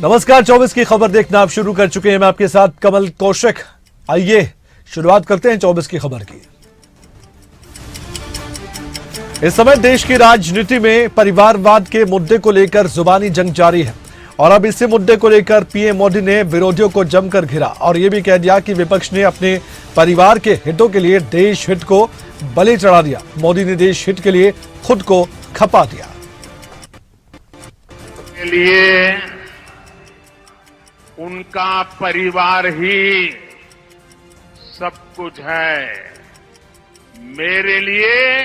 नमस्कार, 24 की खबर देखना आप शुरू कर चुके हैं। मैं आपके साथ कमल कौशिक। आइए शुरुआत करते हैं 24 की खबर की। इस समय देश की राजनीति में परिवारवाद के मुद्दे को लेकर जुबानी जंग जारी है और अब इसी मुद्दे को लेकर पीएम मोदी ने विरोधियों को जमकर घिरा और यह भी कह दिया कि विपक्ष ने अपने परिवार के हितों के लिए देश हित को बलि चढ़ा दिया। मोदी ने देश हित के लिए खुद को खपा दिया। के लिए उनका परिवार ही सब कुछ है। मेरे लिए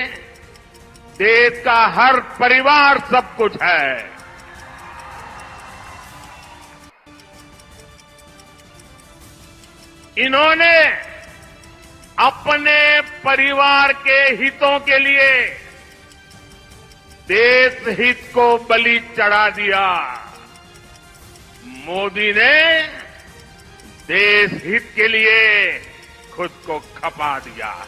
देश का हर परिवार सब कुछ है। इन्होंने अपने परिवार के हितों के लिए देश हित को बलि चढ़ा दिया। मोदी ने देश हित के लिए खुद को खपा दिया है।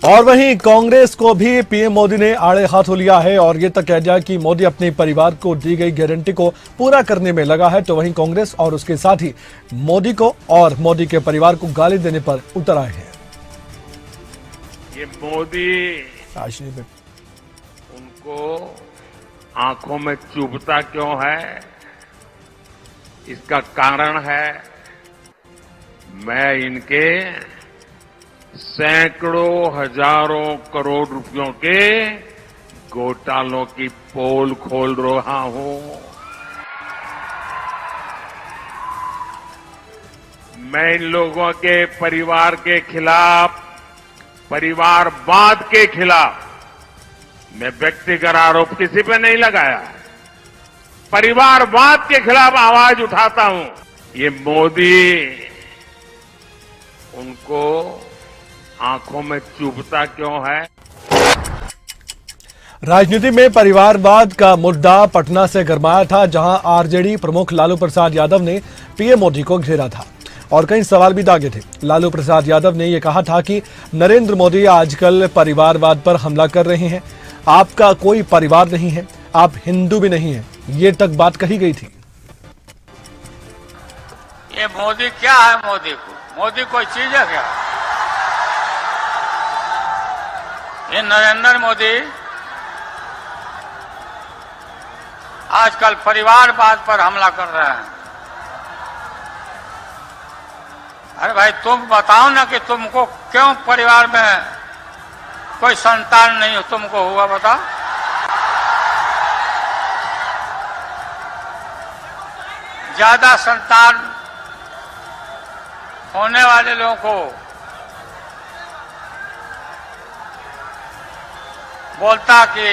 और वहीं कांग्रेस को भी पीएम मोदी ने आड़े हाथों लिया है और ये तक कह दिया कि मोदी अपने परिवार को दी गई गारंटी को पूरा करने में लगा है। तो वहीं कांग्रेस और उसके साथी मोदी को और मोदी के परिवार को गाली देने पर उतर आए हैं। ये मोदी राजनीति में उनको आंखों में चुभता क्यों है, इसका कारण है मैं इनके सैकड़ों हजारों करोड़ रुपयों के घोटालों की पोल खोल रहा हूं। मैं इन लोगों के परिवार के खिलाफ, परिवारवाद के खिलाफ मैं व्यक्तिगत आरोप किसी पे नहीं लगाया। परिवारवाद के खिलाफ आवाज उठाता हूं। ये मोदी उनको आंखों में चुभता क्यों है। राजनीति में परिवारवाद का मुद्दा पटना से गरमाया था, जहां आरजेडी प्रमुख लालू प्रसाद यादव ने पीएम मोदी को घेरा था और कई सवाल भी दागे थे। लालू प्रसाद यादव ने यह कहा था कि नरेंद्र मोदी आजकल परिवारवाद पर हमला कर रहे हैं। आपका कोई परिवार नहीं है, आप हिंदू भी नहीं हैं, ये तक बात कही गई थी। ये मोदी क्या है? मोदी कोई चीज है क्या? ये नरेंद्र मोदी आजकल परिवारवाद पर हमला कर रहे हैं। अरे भाई, तुम बताओ ना कि तुमको क्यों परिवार में कोई संतान नहीं तुमको हुआ, बताओ। ज्यादा संतान होने वाले लोगों को बोलता कि।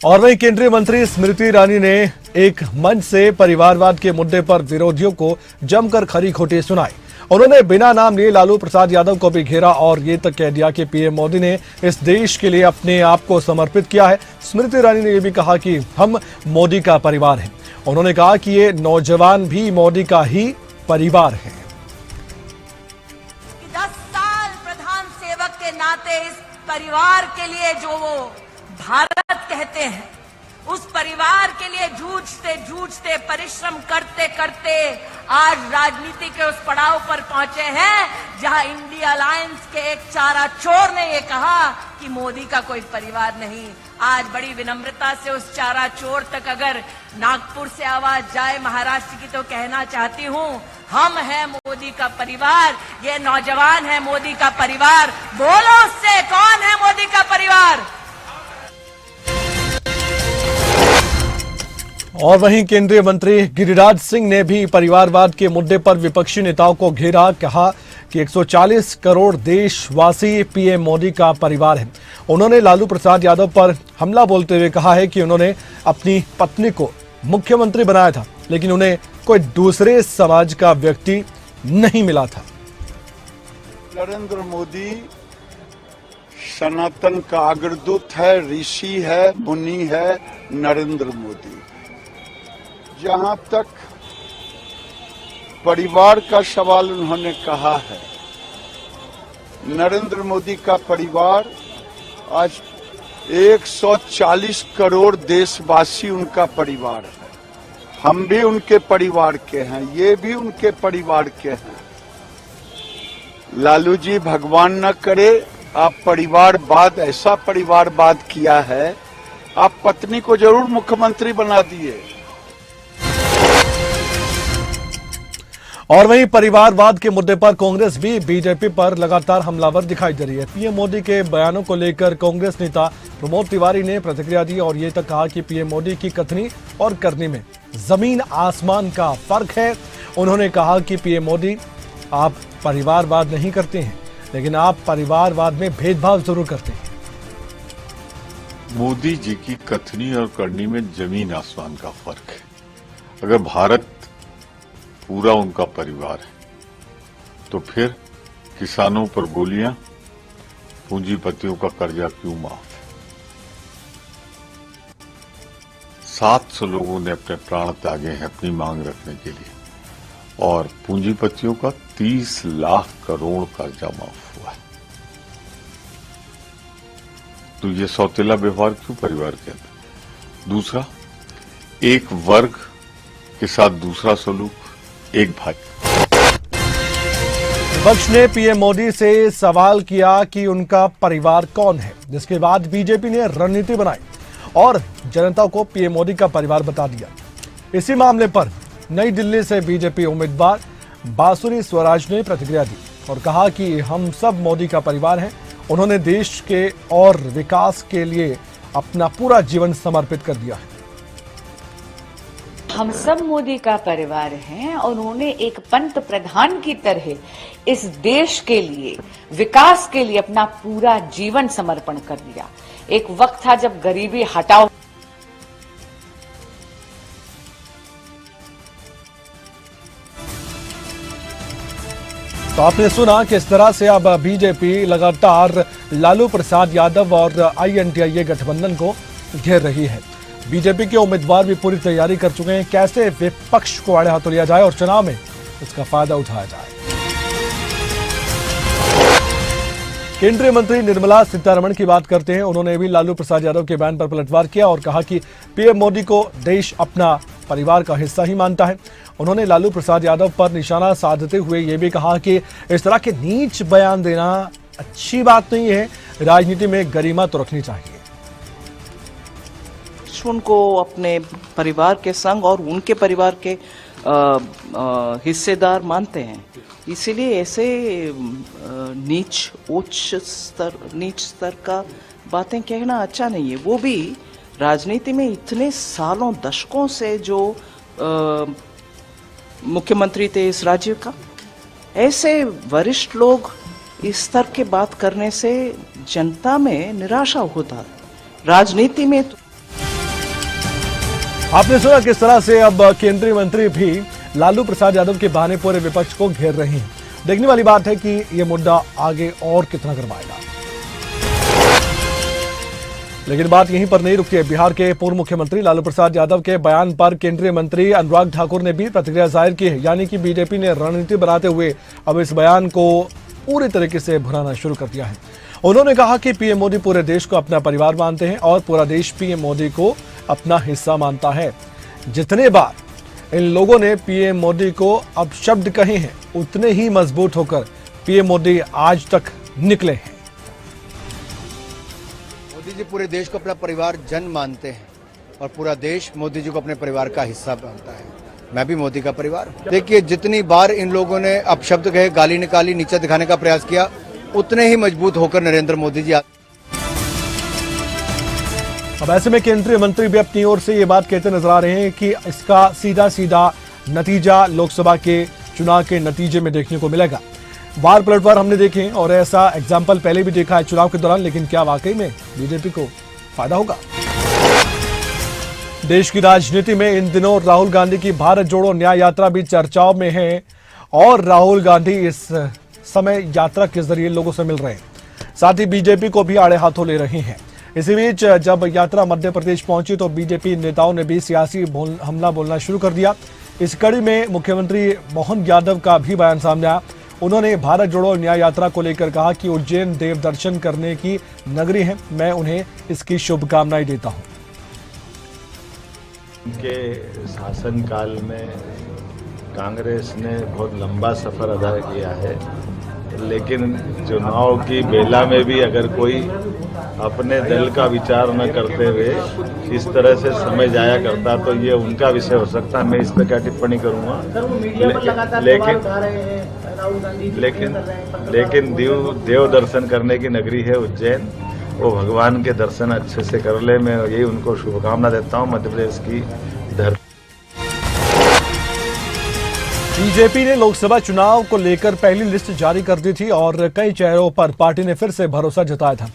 और वहीं केंद्रीय मंत्री स्मृति ईरानी ने एक मंच से परिवारवाद के मुद्दे पर विरोधियों को जमकर खरी खोटी सुनाई। उन्होंने बिना नाम लिए लालू प्रसाद यादव को भी घेरा और ये तक कह दिया कि पीएम मोदी ने इस देश के लिए अपने आप को समर्पित किया है। स्मृति ईरानी ने यह भी कहा कि हम मोदी का परिवार हैं। उन्होंने कहा कि ये नौजवान भी मोदी का ही परिवार है। 10 साल प्रधान सेवक के नाते इस परिवार के लिए जो वो भारत कहते हैं, उस परिवार के लिए जूझते जूझते, परिश्रम करते करते आज राजनीति के उस पड़ाव पर पहुंचे हैं जहां इंडिया अलायंस के एक चारा चोर ने ये कहा कि मोदी का कोई परिवार नहीं। आज बड़ी विनम्रता से उस चारा चोर तक अगर नागपुर से आवाज जाए, महाराष्ट्र की, तो कहना चाहती हूं, हम हैं मोदी का परिवार। ये नौजवान है मोदी का परिवार। बोलो उससे, कौन है मोदी का परिवार? और वहीं केंद्रीय मंत्री गिरिराज सिंह ने भी परिवारवाद के मुद्दे पर विपक्षी नेताओं को घेरा। कहा कि 140 करोड़ देशवासी पीएम मोदी का परिवार है। उन्होंने लालू प्रसाद यादव पर हमला बोलते हुए कहा है कि उन्होंने अपनी पत्नी को मुख्यमंत्री बनाया था, लेकिन उन्हें कोई दूसरे समाज का व्यक्ति नहीं मिला था। नरेंद्र मोदी सनातन का अग्रदूत है, ऋषि है, मुनि है नरेंद्र मोदी। जहां तक परिवार का सवाल उन्होंने कहा है, नरेंद्र मोदी का परिवार आज 140 करोड़ देशवासी उनका परिवार है। हम भी उनके परिवार के हैं, ये भी उनके परिवार के हैं। लालू जी, भगवान न करे आप परिवारवाद, ऐसा परिवारवाद किया है, आप पत्नी को जरूर मुख्यमंत्री बना दिए। और वहीं परिवारवाद के मुद्दे पर कांग्रेस भी बीजेपी पर लगातार हमलावर दिखाई दे रही है। पीएम मोदी के बयानों को लेकर कांग्रेस नेता प्रमोद तिवारी ने प्रतिक्रिया दी और ये तक कहा कि पीएम मोदी की कथनी और करनी में जमीन आसमान का फर्क है। उन्होंने कहा कि पीएम मोदी, आप परिवारवाद नहीं करते हैं, लेकिन आप परिवारवाद में भेदभाव जरूर करते हैं। मोदी जी की कथनी और करनी में जमीन आसमान का फर्क है। अगर भारत पूरा उनका परिवार है तो फिर किसानों पर गोलियां, पूंजीपतियों का कर्जा क्यों माफ? 700 लोगों ने अपने प्राण त्यागे हैं अपनी मांग रखने के लिए, और पूंजीपतियों का 30 लाख करोड़ कर्जा माफ हुआ है। तो ये सौतेला व्यवहार क्यों परिवार के अंदर? दूसरा, एक वर्ग के साथ दूसरा सलूक, एक भाई। विपक्ष ने पीएम मोदी से सवाल किया कि उनका परिवार कौन है, जिसके बाद बीजेपी ने रणनीति बनाई और जनता को पीएम मोदी का परिवार बता दिया। इसी मामले पर नई दिल्ली से बीजेपी उम्मीदवार बांसुरी स्वराज ने प्रतिक्रिया दी और कहा कि हम सब मोदी का परिवार हैं। उन्होंने देश के और विकास के लिए अपना पूरा जीवन समर्पित कर दिया है। हम सब मोदी का परिवार हैं और उन्होंने एक पंत प्रधान की तरह इस देश के लिए, विकास के लिए अपना पूरा जीवन समर्पण कर दिया। एक वक्त था जब गरीबी हटाओ। तो आपने सुना किस तरह से अब बीजेपी लगातार लालू प्रसाद यादव और आईएनटीआई गठबंधन को घेर रही है। बीजेपी के उम्मीदवार भी पूरी तैयारी कर चुके हैं, कैसे विपक्ष को आड़े हाथों लिया जाए और चुनाव में उसका फायदा उठाया जाए। केंद्रीय मंत्री निर्मला सीतारमण की बात करते हैं। उन्होंने भी लालू प्रसाद यादव के बयान पर पलटवार किया और कहा कि पीएम मोदी को देश अपना परिवार का हिस्सा ही मानता है। उन्होंने लालू प्रसाद यादव पर निशाना साधते हुए ये भी कहा कि इस तरह के नीच बयान देना अच्छी बात नहीं है, राजनीति में गरिमा तो रखनी चाहिए। उनको अपने परिवार के संग और उनके परिवार के हिस्सेदार मानते हैं, इसीलिए ऐसे नीच स्तर का बातें कहना अच्छा नहीं है। वो भी राजनीति में इतने सालों, दशकों से जो मुख्यमंत्री थे इस राज्य का, ऐसे वरिष्ठ लोग इस स्तर के बात करने से जनता में निराशा होता है। राजनीति में तो आपने सुना किस तरह से अब केंद्रीय मंत्री भी लालू प्रसाद यादव के बहाने पूरे विपक्ष को घेर रहे हैं। देखने वाली बात है कि यह मुद्दा आगे और कितना करवाएगा। लेकिन बात यहीं पर नहीं रुकती है। बिहार के पूर्व मुख्यमंत्री लालू प्रसाद यादव के बयान पर केंद्रीय मंत्री अनुराग ठाकुर ने भी प्रतिक्रिया जाहिर की है। यानी कि बीजेपी ने रणनीति बनाते हुए अब इस बयान को पूरी तरीके से भुनाना शुरू कर दिया है। उन्होंने कहा कि पीएम मोदी पूरे देश को अपना परिवार मानते हैं और पूरा देश पीएम मोदी को अपना हिस्सा मानता है। जितने बार इन लोगों ने पीएम मोदी को अब शब्द कहे हैं, उतने ही मजबूत होकर पीएम मोदी आज तक निकले हैं। मोदी जी पूरे देश को अपना परिवार जन मानते हैं और पूरा देश मोदी जी को अपने परिवार का हिस्सा मानता है। मैं भी मोदी का परिवार। देखिए, जितनी बार इन लोगों ने अपशब्द कहे, गाली निकाली, नीचा दिखाने का प्रयास किया, उतने ही मजबूत होकर नरेंद्र मोदी जी। अब ऐसे में केंद्रीय मंत्री भी अपनी ओर से ये बात कहते नजर आ रहे हैं कि इसका सीधा सीधा नतीजा लोकसभा के चुनाव के नतीजे में देखने को मिलेगा। वार पलटवार हमने देखे और ऐसा एग्जाम्पल पहले भी देखा है चुनाव के दौरान, लेकिन क्या वाकई में बीजेपी को फायदा होगा? देश की राजनीति में इन दिनों राहुल गांधी की भारत जोड़ो न्याय यात्रा भी चर्चाओं में है और राहुल गांधी इस समय यात्रा के जरिए लोगों से मिल रहे हैं, साथ ही बीजेपी को भी आड़े हाथों ले रहे हैं। इसी बीच जब यात्रा मध्य प्रदेश पहुंची तो बीजेपी नेताओं ने भी सियासी हमला बोलना शुरू कर दिया। इस कड़ी में मुख्यमंत्री मोहन यादव का भी बयान सामने आया। उन्होंने भारत जोड़ो न्याय यात्रा को लेकर कहा कि उज्जैन देव दर्शन करने की नगरी है, मैं उन्हें इसकी शुभकामनाएं देता हूं। उनके शासनकाल में कांग्रेस ने बहुत लंबा सफर अदा किया है, लेकिन चुनाव की बेला में भी अगर कोई अपने दल का विचार न करते हुए इस तरह से समय जाया करता तो ये उनका विषय हो सकता है। मैं इस पर क्या टिप्पणी करूंगा, लेकिन देव दर्शन करने की नगरी है उज्जैन, वो भगवान के दर्शन अच्छे से कर ले। मैं यही उनको शुभकामना देता हूँ। मध्य प्रदेश की धरती। बीजेपी ने लोकसभा चुनाव को लेकर पहली लिस्ट जारी कर दी थी और कई चेहरों पर पार्टी ने फिर से भरोसा जताया था।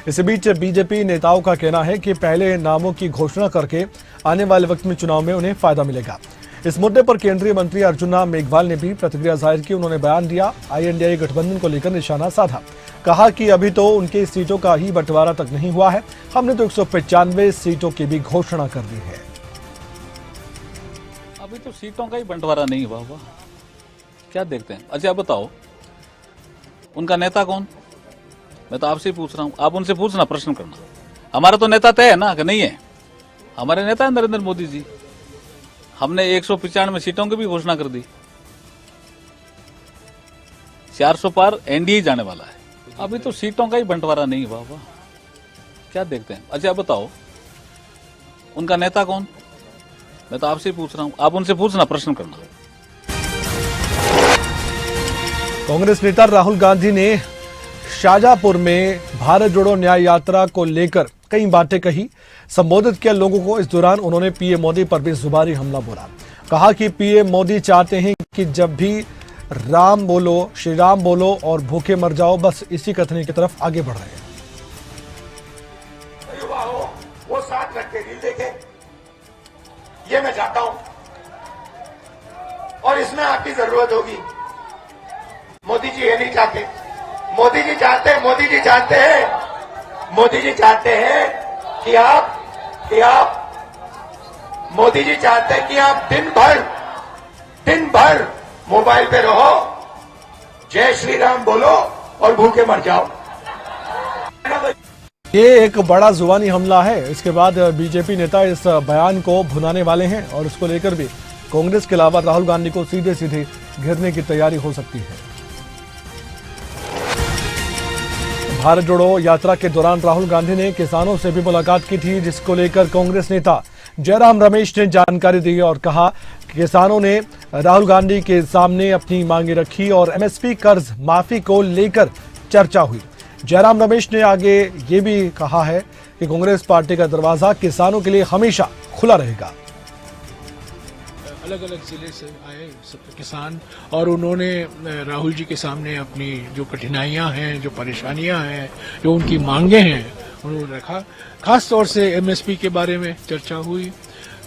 इसी बीच बीजेपी नेताओं का कहना है कि पहले नामों की घोषणा करके आने वाले वक्त में चुनाव में उन्हें फायदा मिलेगा। इस मुद्दे पर केंद्रीय मंत्री अर्जुन राम मेघवाल ने भी प्रतिक्रिया जाहिर की। उन्होंने बयान दिया, INDA गठबंधन को लेकर निशाना साधा। कहा कि अभी तो उनके सीटों का ही बंटवारा तक नहीं हुआ है, हमने तो 195 सीटों की भी घोषणा कर दी है। अभी तो सीटों का ही बंटवारा नहीं हुआ होगा, क्या देखते हैं। अच्छा बताओ, उनका नेता कौन? मैं तो आपसे ही पूछ रहा हूं, आप उनसे पूछना, प्रश्न करना। हमारा तो नेता तय है ना कि नहीं है? हमारे नेता है नरेंद्र मोदी जी। हमने 195 सीटों की भी घोषणा कर दी, 400 पार NDA जाने वाला है। अभी तो सीटों का ही बंटवारा नहीं हुआ होगा, क्या देखते हैं। अच्छा बताओ, उनका नेता कौन? मैं तो आपसे ही पूछ रहा हूं, आप उनसे पूछना, प्रश्न करना। कांग्रेस नेता राहुल गांधी ने शाजापुर में भारत जोड़ो न्याय यात्रा को लेकर कई बातें कही, संबोधित किया लोगों को। इस दौरान उन्होंने पीएम मोदी पर भी जुबानी हमला बोला। कहा कि पीएम मोदी चाहते हैं कि जब भी राम बोलो, श्री राम बोलो और भूखे मर जाओ, बस इसी कथनी की तरफ आगे बढ़ रहे हैं। युवा हो वो साथ रख के रील देखे, ये मैं चाहता हूं और इसमें आपकी जरूरत होगी। मोदी जी ये नहीं चाहते, मोदी जी चाहते हैं मोदी जी चाहते हैं कि आप मोदी जी चाहते हैं कि आप दिन भर मोबाइल पे रहो, जय श्री राम बोलो और भूखे मर जाओ। ये एक बड़ा जुबानी हमला है। इसके बाद बीजेपी नेता इस बयान को भुनाने वाले हैं और इसको लेकर भी कांग्रेस के अलावा राहुल गांधी को सीधे सीधे घेरने की तैयारी हो सकती है। भारत जोड़ो यात्रा के दौरान राहुल गांधी ने किसानों से भी मुलाकात की थी, जिसको लेकर कांग्रेस नेता जयराम रमेश ने जानकारी दी और कहा कि किसानों ने राहुल गांधी के सामने अपनी मांगे रखी और MSP कर्ज माफी को लेकर चर्चा हुई। जयराम रमेश ने आगे ये भी कहा है कि कांग्रेस पार्टी का दरवाजा किसानों के लिए हमेशा खुला रहेगा। अलग अलग जिले से आए किसान और उन्होंने राहुल जी के सामने अपनी जो कठिनाइयां हैं, जो परेशानियां हैं, जो उनकी मांगे हैं, उन्होंने रखा। खास तौर से MSP के बारे में चर्चा हुई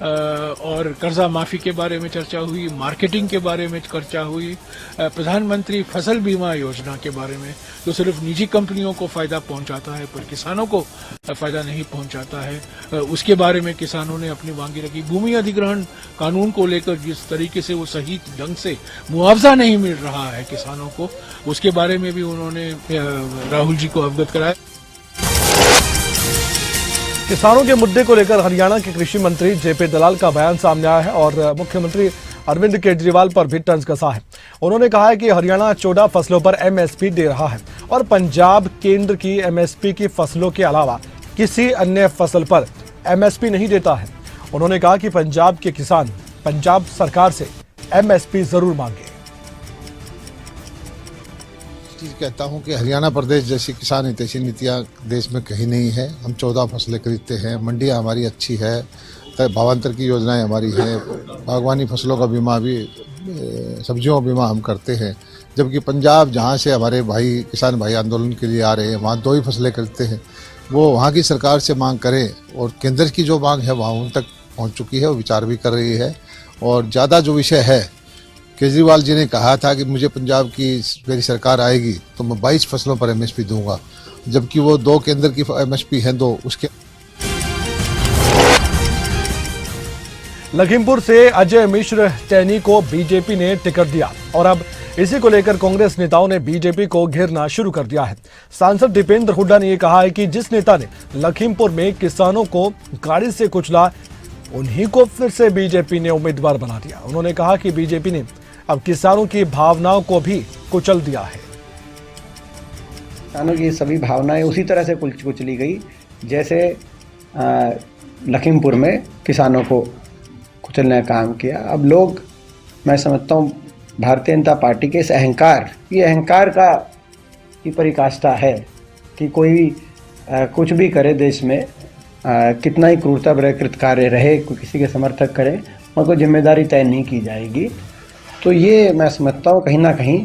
और कर्जा माफी के बारे में चर्चा हुई, मार्केटिंग के बारे में चर्चा हुई, प्रधानमंत्री फसल बीमा योजना के बारे में, जो सिर्फ निजी कंपनियों को फायदा पहुंचाता है पर किसानों को फायदा नहीं पहुंचाता है, उसके बारे में किसानों ने अपनी मांगी रखी। भूमि अधिग्रहण कानून को लेकर जिस तरीके से वो सही ढंग से मुआवजा नहीं मिल रहा है किसानों को, उसके बारे में भी उन्होंने राहुल जी को अवगत कराया। किसानों के मुद्दे को लेकर हरियाणा के कृषि मंत्री JP दलाल का बयान सामने आया है और मुख्यमंत्री अरविंद केजरीवाल पर भी तंज कसा है। उन्होंने कहा है कि हरियाणा 14 फसलों पर MSP दे रहा है और पंजाब केंद्र की MSP की फसलों के अलावा किसी अन्य फसल पर MSP नहीं देता है। उन्होंने कहा कि पंजाब के किसान पंजाब सरकार से MSP जरूर मांगे। चीज कहता हूं कि हरियाणा प्रदेश जैसी किसान हितैषी नीतियां देश में कहीं नहीं है। हम 14 फसलें खरीदते हैं, मंडियां हमारी अच्छी है, भावांतर की योजनाएं हमारी है, बागवानी फसलों का बीमा भी, सब्जियों का बीमा हम करते हैं। जबकि पंजाब जहां से हमारे भाई किसान भाई आंदोलन के लिए आ रहे हैं, वहाँ 2 ही फसलें खरीदते हैं। वो वहाँ की सरकार से मांग करें और केंद्र की जो मांग है वहाँ उन तक पहुँच चुकी है, वो विचार भी कर रही है। और ज़्यादा जो विषय है, केजरीवाल जी ने कहा था कि मुझे पंजाब की मेरी सरकार आएगी तो मैं 22 फसलों पर MSP दूंगा, जबकि वो 2 केंद्र की MSP हैं, 2 उसके। लखीमपुर से अजय मिश्र टैनी को बीजेपी ने टिकट दिया और अब इसी को लेकर कांग्रेस नेताओं ने बीजेपी को घेरना शुरू कर दिया है। सांसद दीपेंद्र हुड्डा ने यह कहा है कि जिस नेता ने लखीमपुर में किसानों को गाड़ी से कुचला, उन्हीं को फिर से बीजेपी ने उम्मीदवार बना दिया। उन्होंने कहा कि बीजेपी ने अब किसानों की भावनाओं को भी कुचल दिया है। किसानों की सभी भावनाएं उसी तरह से कुचली गई जैसे लखीमपुर में किसानों को कुचलने का काम किया। अब लोग, मैं समझता हूँ, भारतीय जनता पार्टी के इस अहंकार, ये अहंकार की पराकाष्ठा है कि कोई कुछ भी करे देश में, कितना ही क्रूरता भरे कृतकार्य रहे, किसी के समर्थक करे, और कोई जिम्मेदारी तय नहीं की जाएगी। तो ये मैं समझता हूँ कहीं ना कहीं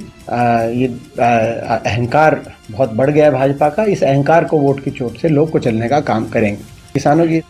ये अहंकार बहुत बढ़ गया है भाजपा का। इस अहंकार को वोट की चोट से लोग कुचलने का काम करेंगे। किसानों की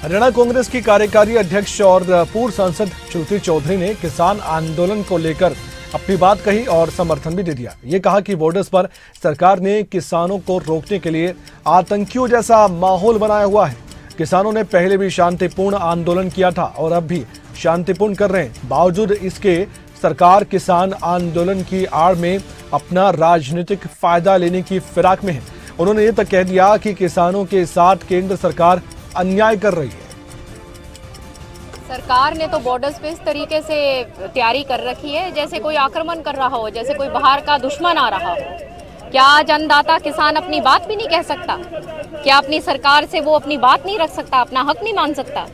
हरियाणा कांग्रेस की कार्यकारी अध्यक्ष और पूर्व सांसद श्रुति चौधरी ने किसान आंदोलन को लेकर अपनी बात कही और समर्थन भी दे दिया। ये कहा कि बॉर्डर्स पर सरकार ने किसानों को रोकने के लिए आतंकियों जैसा माहौल बनाया हुआ है। किसानों ने पहले भी शांतिपूर्ण आंदोलन किया था और अब भी शांतिपूर्ण कर रहे हैं। बावजूद इसके सरकार किसान आंदोलन की आड़ में अपना राजनीतिक फायदा लेने की फिराक में है। उन्होंने ये तक कह दिया कि किसानों के साथ केंद्र सरकार अन्याय कर रही है। सरकार ने तो बॉर्डर्स पे इस तरीके से तैयारी कर रखी है जैसे कोई आक्रमण कर रहा हो, जैसे कोई बाहर का दुश्मन आ रहा हो। क्या आज अन्नदाता किसान अपनी बात भी नहीं कह सकता? क्या अपनी सरकार से वो अपनी बात नहीं रख सकता, अपना हक नहीं मान सकता?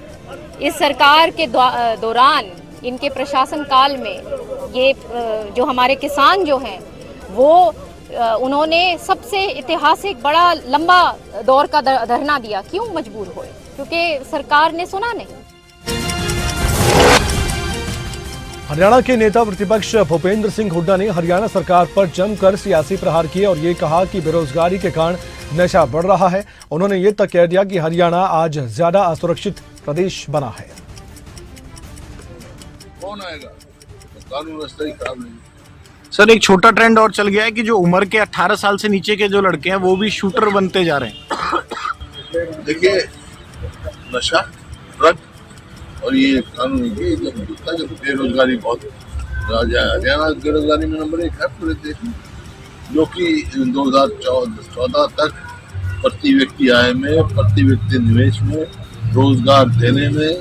इस सरकार के दौरान, इनके प्रशासन काल में ये जो हमारे किसान जो हैं वो उन्होंने सबसे ऐतिहासिक बड़ा लंबा दौर का धरना दिया। क्यों मजबूर हुए? क्योंकि सरकार ने सुना नहीं। हरियाणा के नेता प्रतिपक्ष भूपेंद्र सिंह हुड्डा ने हरियाणा सरकार पर जमकर सियासी प्रहार किए और ये कहा कि बेरोजगारी के कारण नशा बढ़ रहा है। उन्होंने ये तक कह दिया कि हरियाणा आज ज्यादा असुरक्षित प्रदेश बना है। कौन आएगा? कानून व्यवस्था ही खराब नहीं। सर, एक छोटा ट्रेंड और चल गया है कि जो उम्र के 18 साल से नीचे के जो लड़के हैं वो भी शूटर बनते जा रहे हैं। देखिए, नशा, ड्रग और ये कानून की जब बेरोजगारी बहुत हरियाणा बेरोजगारी में नंबर 1 है पूरे देश में, जो कि 2014 तक प्रति व्यक्ति आय में, प्रति व्यक्ति निवेश में, रोजगार देने में,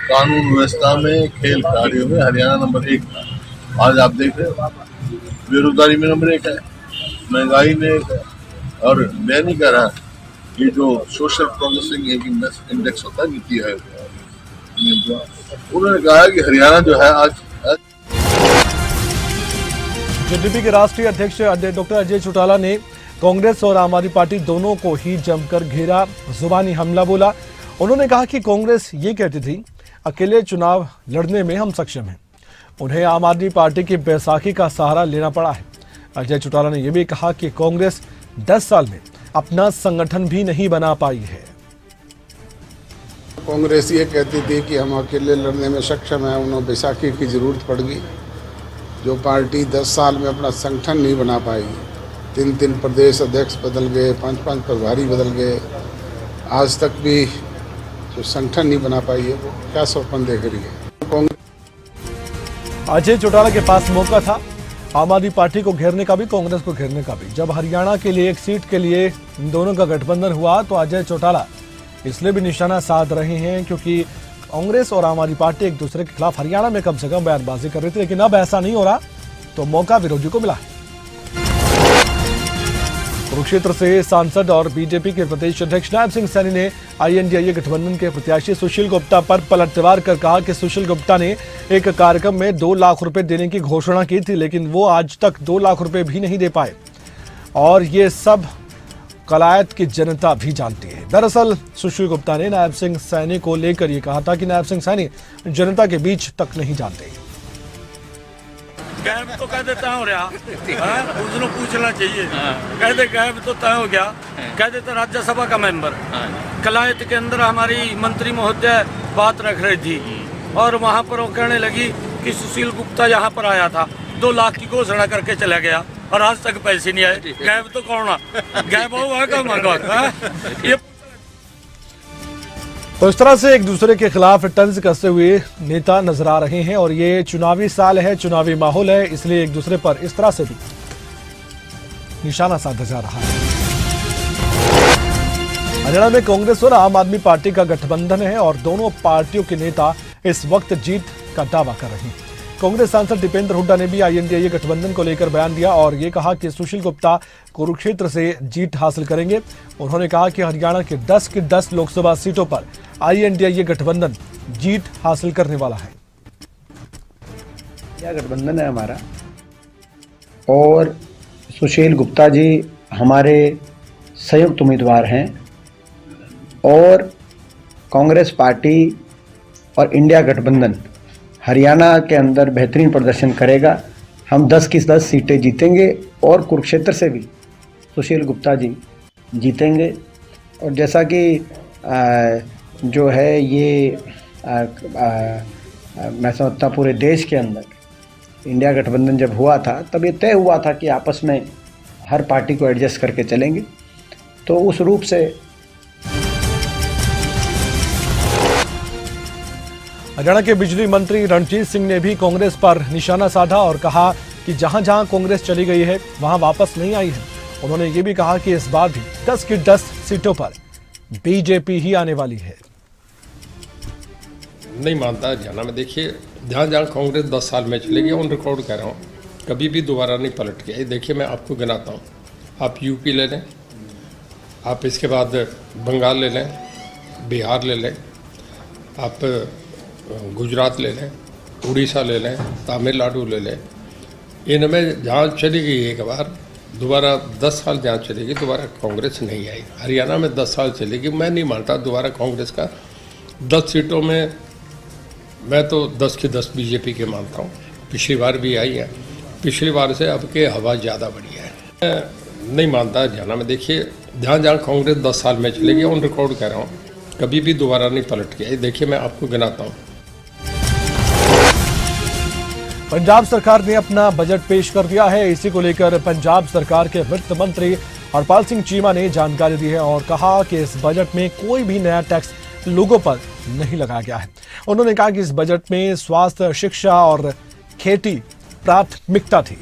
कानून व्यवस्था में, खेल कार्यों में हरियाणा नंबर 1 था। आज आप देख रहे हो बेरोजगारी में नंबर 1 है, महंगाई में 1 है। और मैं नहीं कह रहा, ये जो सोशल प्रोग्रेसिंग इंडेक्स होता है नीति आयोग, उन्होंने कहा कि हरियाणा जो है आज जेडीपी के राष्ट्रीय अध्यक्ष डॉक्टर अजय चौटाला ने कांग्रेस और आम आदमी पार्टी दोनों को ही जमकर घेरा, जुबानी हमला बोला। उन्होंने कहा कि कांग्रेस ये कहती थी अकेले चुनाव लड़ने में हम सक्षम हैं, उन्हें आम आदमी पार्टी की बैसाखी का सहारा लेना पड़ा है। अजय चौटाला ने यह भी कहा कि कांग्रेस 10 साल में अपना संगठन भी नहीं बना पाई है। कांग्रेस ये कहती थी कि हम अकेले लड़ने में सक्षम हैं, उन्हें बैसाखी की ज़रूरत पड़ गई। जो पार्टी 10 साल में अपना संगठन नहीं बना पाई, 3 प्रदेश अध्यक्ष बदल गए, 5 प्रभारी बदल गए, आज तक भी जो संगठन नहीं बना पाई है वो क्या सपन देख रही है। अजय चौटाला के पास मौका था आम आदमी पार्टी को घेरने का भी, कांग्रेस को घेरने का भी। जब हरियाणा के लिए एक सीट के लिए इन दोनों का गठबंधन हुआ तो अजय चौटाला इसलिए भी निशाना साध रहे हैं क्योंकि कांग्रेस और आम आदमी पार्टी एक दूसरे के खिलाफ हरियाणा में कम से कम बयानबाजी कर रही थी, लेकिन अब ऐसा नहीं हो रहा तो मौका विरोधी को मिला है। कुरुक्षेत्र से सांसद और बीजेपी के प्रदेश अध्यक्ष नायब सिंह सैनी ने INDIA गठबंधन के प्रत्याशी सुशील गुप्ता पर पलटवार कर कहा कि सुशील गुप्ता ने एक कार्यक्रम में 2 लाख रुपए देने की घोषणा की थी, लेकिन वो आज तक 2 लाख रुपए भी नहीं दे पाए और ये सब कलायत की जनता भी जानती है। दरअसल सुशील गुप्ता ने नायब सिंह सैनी को लेकर ये कहा था कि नायब सिंह सैनी जनता के बीच तक नहीं जानते। गैब तो कह देता हो रहा, उसने पूछना चाहिए। कह दे गैब तो तय हो गया, कह देता राज्यसभा का मेंबर। कलायत के अंदर हमारी मंत्री महोदय बात रख रही थी और वहाँ पर वो कहने लगी कि सुशील गुप्ता यहाँ पर आया था, 2 लाख की घोषणा करके चला गया और आज तक पैसे नहीं आए। गैब तो कौन? गैब हुआ का मांगा। तो इस तरह से एक दूसरे के खिलाफ तंज कसते हुए नेता नजर आ रहे हैं और ये चुनावी साल है, चुनावी माहौल है, इसलिए एक दूसरे पर इस तरह से भी निशाना साधा जा रहा है। हरियाणा में कांग्रेस और आम आदमी पार्टी का गठबंधन है और दोनों पार्टियों के नेता इस वक्त जीत का दावा कर रहे हैं। कांग्रेस सांसद दीपेंद्र हुड्डा ने भी INDA गठबंधन को लेकर बयान दिया और ये कहा कि सुशील गुप्ता कुरुक्षेत्र से जीत हासिल करेंगे। उन्होंने कहा कि हरियाणा के 10 की 10 लोकसभा सीटों पर INDA गठबंधन जीत हासिल करने वाला है। यह गठबंधन है हमारा और सुशील गुप्ता जी हमारे संयुक्त उम्मीदवार हैं और कांग्रेस पार्टी और इंडिया गठबंधन हरियाणा के अंदर बेहतरीन प्रदर्शन करेगा। हम 10 की 10 सीटें जीतेंगे और कुरुक्षेत्र से भी सुशील गुप्ता जी जीतेंगे। और जैसा कि जो है ये मैं समझता पूरे देश के अंदर इंडिया गठबंधन जब हुआ था तब ये तय हुआ था कि आपस में हर पार्टी को एडजस्ट करके चलेंगे। तो उस रूप से हरियाणा के बिजली मंत्री रणजीत सिंह ने भी कांग्रेस पर निशाना साधा और कहा कि जहां जहां कांग्रेस चली गई है वहां वापस नहीं आई है। उन्होंने ये भी कहा कि इस बार भी 10 की 10 सीटों पर बीजेपी ही आने वाली है। नहीं मानता हरियाणा में। देखिए जहाँ जहाँ कांग्रेस 10 साल में चलेगी ऑन रिकॉर्ड कह रहा हूँ, कभी भी दोबारा नहीं पलट के आई। देखिए मैं आपको गिनाता हूँ, आप यूपी ले लें, आप इसके बाद बंगाल ले लें, बिहार ले लें, आप गुजरात ले लें, उड़ीसा ले लें, तमिलनाडु ले लें। इनमें जहाँ चली गई एक बार दोबारा 10 साल जहाँ चलेगी दोबारा कांग्रेस नहीं आई। हरियाणा में 10 साल चलेगी, मैं नहीं मानता दोबारा कांग्रेस का 10 सीटों में। मैं तो 10 की 10 बीजेपी के मानता हूँ। पिछली बार भी आई है, पिछली बार से अब के हवा ज़्यादा बढ़िया है। मैं नहीं मानता हरियाणा में। देखिए जहाँ जहाँ कांग्रेस 10 साल में चलेगी ऑन रिकॉर्ड कह रहा हूँ, कभी भी दोबारा नहीं पलट के आई। देखिए मैं आपको गिनाता हूँ। पंजाब सरकार ने अपना बजट पेश कर दिया है। इसी को लेकर पंजाब सरकार के वित्त मंत्री हरपाल सिंह चीमा ने जानकारी दी है और कहा कि इस बजट में कोई भी नया टैक्स लोगों पर नहीं लगाया गया है। उन्होंने कहा कि इस बजट में स्वास्थ्य, शिक्षा और खेती प्राथमिकता थी।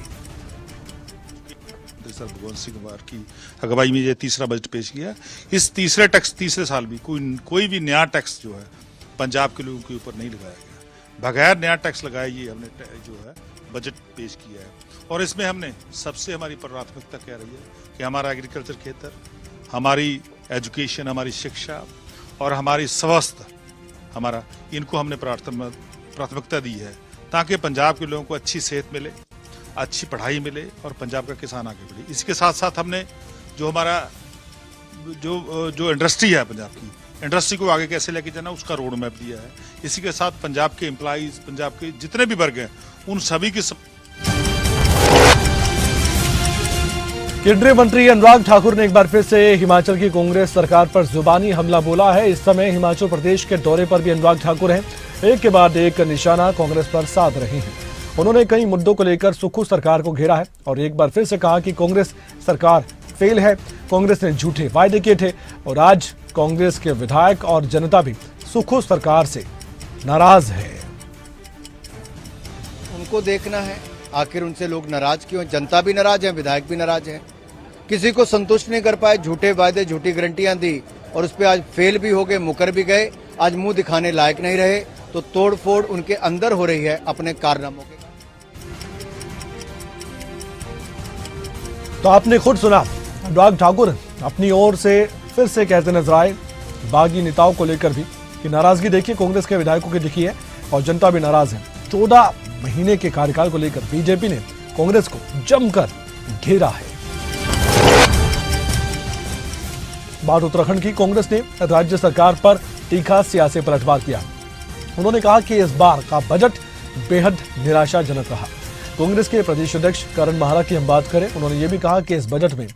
सर भगवंत सिंह कुमार की अगुवाई में ये तीसरा बजट पेश किया। इस तीसरे साल भी कोई भी नया टैक्स जो है पंजाब के लोगों के ऊपर नहीं लगाया गया। बगैर नया टैक्स लगाए ये हमने जो है बजट पेश किया है। और इसमें हमने सबसे हमारी प्राथमिकता क्या रही है कि हमारा एग्रीकल्चर क्षेत्र, हमारी एजुकेशन, हमारी शिक्षा और हमारी स्वास्थ्य, हमारा इनको हमने प्राथमिकता दी है ताकि पंजाब के लोगों को अच्छी सेहत मिले, अच्छी पढ़ाई मिले और पंजाब का किसान आगे बढ़े। इसके साथ साथ हमने जो हमारा जो इंडस्ट्री है पंजाब की, इंडस्ट्री को आगे कैसे लेके जाना उसका रोड मैप दिया है। इसी के साथ पंजाब के एम्प्लॉइज, पंजाब के जितने भी वर्ग हैं उन सभी की केंद्रीय मंत्री अनुराग ठाकुर ने एक बार फिर से हिमाचल की कांग्रेस सरकार पर जुबानी हमला बोला है। इस समय हिमाचल प्रदेश के दौरे पर भी अनुराग ठाकुर हैं। एक के बाद एक निशाना कांग्रेस पर साध रहे हैं। उन्होंने कई मुद्दों को लेकर सुक्खू सरकार को घेरा है और एक बार फिर से कहा कि कांग्रेस सरकार फेल है, कांग्रेस ने झूठे वायदे किए थे और आज कांग्रेस के विधायक और जनता भी सुक्खू सरकार से नाराज है। उनको देखना है आखिर उनसे लोग नाराज क्यों हैं। जनता भी नाराज है, विधायक भी नाराज है। किसी को संतुष्ट नहीं कर पाए, झूठे वायदे, झूठी गारंटियां दी और उस पर आज फेल भी हो गए, मुकर भी गए, आज मुंह दिखाने लायक नहीं रहे। तो तोड़ फोड़ उनके अंदर हो रही है अपने कारनामों के। तो आपने खुद सुना, अनुराग ठाकुर अपनी ओर से फिर से कहते नजर आए बागी नेताओं को लेकर भी कि नाराजगी देखिए कांग्रेस के विधायकों की दिखी है और जनता भी नाराज है। 14 महीने के कार्यकाल को लेकर बीजेपी ने कांग्रेस को जमकर घेरा है। बात उत्तराखंड की। कांग्रेस ने राज्य सरकार पर तीखा सियासी पलटवार किया। उन्होंने कहा कि इस बार का बजट बेहद निराशाजनक रहा। कांग्रेस के प्रदेश अध्यक्ष करण माहरा की हम बात करें, उन्होंने ये भी कहा कि इस बजट में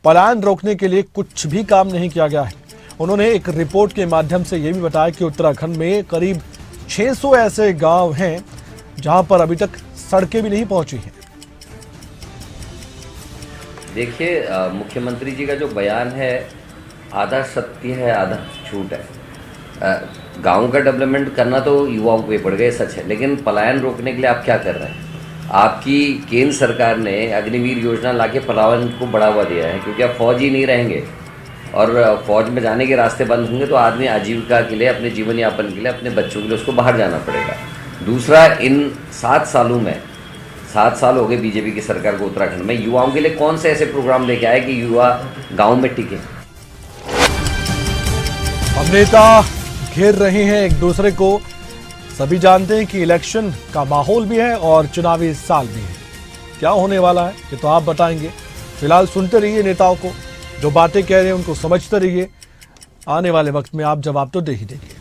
पलायन रोकने के लिए कुछ भी काम नहीं किया गया है। उन्होंने एक रिपोर्ट के माध्यम से यह भी बताया कि उत्तराखंड में करीब 600 ऐसे गांव हैं जहां पर अभी तक सड़कें भी नहीं पहुंची हैं। देखिए मुख्यमंत्री जी का जो बयान है आधा सत्य है आधा झूठ है। गांव का डेवलपमेंट करना तो युवाओं पे पड़ गए, सच है, लेकिन पलायन रोकने के लिए आप क्या कर रहे हैं? आपकी केंद्र सरकार ने अग्निवीर योजना लाके पलायन को बढ़ावा दिया है, क्योंकि अब फौज ही नहीं रहेंगे और फौज में जाने के रास्ते बंद होंगे तो आदमी आजीविका के लिए, अपने जीवन यापन के लिए, अपने बच्चों के लिए उसको बाहर जाना पड़ेगा। दूसरा, इन 7 सालों में 7 साल हो गए बीजेपी की सरकार को उत्तराखंड में, युवाओं के लिए कौन से ऐसे प्रोग्राम लेके आए कि युवा गाँव में टिके? अब नेता घेर रहे हैं एक दूसरे को। सभी जानते हैं कि इलेक्शन का माहौल भी है और चुनावी साल भी है। क्या होने वाला है ये तो आप बताएंगे। फिलहाल सुनते रहिए नेताओं को, जो बातें कह रहे हैं उनको समझते रहिए। आने वाले वक्त में आप जवाब तो दे ही देंगे।